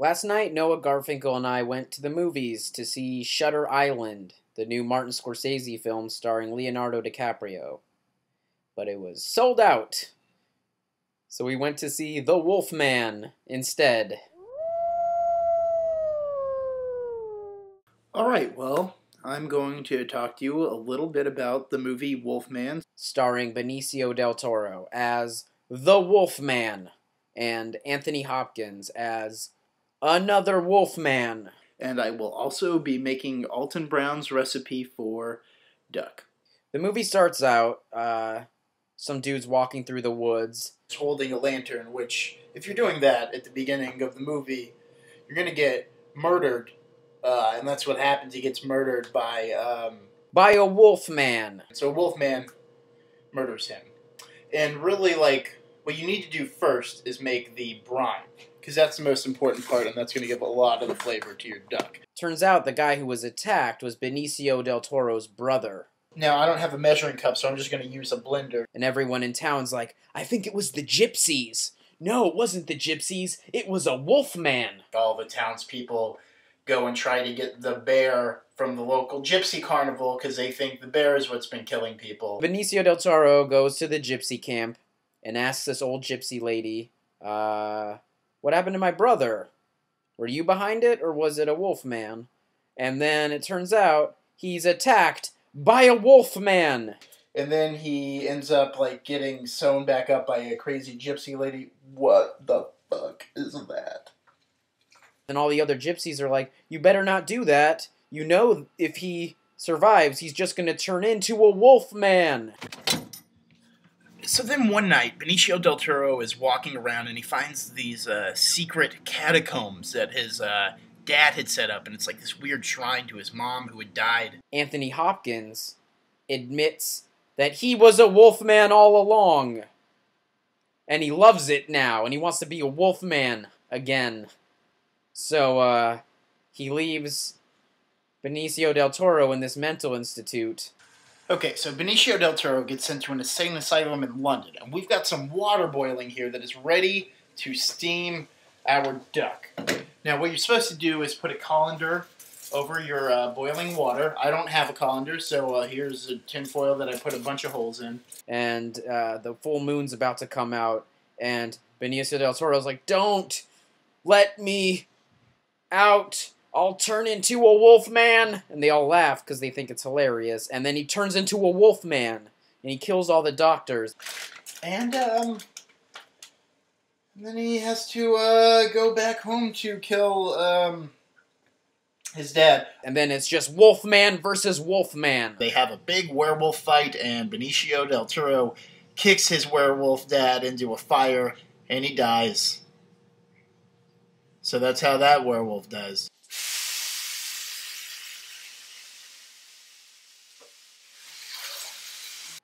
Last night, Noah Garfinkel and I went to the movies to see Shutter Island, the new Martin Scorsese film starring Leonardo DiCaprio. But it was sold out. So we went to see The Wolfman instead. Alright, well, I'm going to talk to you a little bit about the movie Wolfman. Starring Benicio del Toro as The Wolfman and Anthony Hopkins as another Wolfman. And I will also be making Alton Brown's recipe for duck. The movie starts out, some dude's walking through the woods. Holding a lantern, which, if you're doing that at the beginning of the movie, you're going to get murdered. And that's what happens. He gets murdered by a Wolfman. So Wolfman murders him. And really, what you need to do first is make the brine, because that's the most important part, and that's going to give a lot of the flavor to your duck. Turns out the guy who was attacked was Benicio del Toro's brother. Now, I don't have a measuring cup, so I'm just going to use a blender. And everyone in town's like, I think it was the gypsies. No, it wasn't the gypsies. It was a Wolfman. All the townspeople go and try to get the bear from the local gypsy carnival because they think the bear is what's been killing people. Benicio del Toro goes to the gypsy camp and asks this old gypsy lady, what happened to my brother? Were you behind it, or was it a Wolfman? And then it turns out he's attacked by a Wolfman. And then he ends up, getting sewn back up by a crazy gypsy lady. What the fuck is that? And all the other gypsies are like, you better not do that. You know if he survives, he's just going to turn into a Wolfman. So then one night, Benicio del Toro is walking around and he finds these secret catacombs that his dad had set up. And it's like this weird shrine to his mom who had died. Anthony Hopkins admits that he was a Wolfman all along. And he loves it now, and he wants to be a Wolfman again. So, he leaves Benicio del Toro in this mental institute. Okay, so Benicio del Toro gets sent to an insane asylum in London, and we've got some water boiling here that is ready to steam our duck. Now, what you're supposed to do is put a colander over your boiling water. I don't have a colander, so here's a tin foil that I put a bunch of holes in. And the full moon's about to come out, and Benicio del Toro's like, don't let me out. I'll turn into a Wolfman. And they all laugh because they think it's hilarious. And then he turns into a Wolfman. And he kills all the doctors. And then he has to go back home to kill his dad. And then it's just Wolfman versus Wolfman. They have a big werewolf fight, and Benicio del Toro kicks his werewolf dad into a fire, and he dies. So that's how that werewolf dies.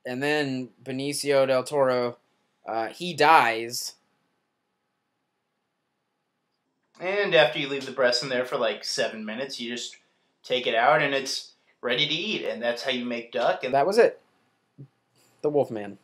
And then Benicio del Toro, he dies. And after you leave the breast in there for 7 minutes, you just take it out and it's ready to eat. And that's how you make duck. And that was it. The Wolfman.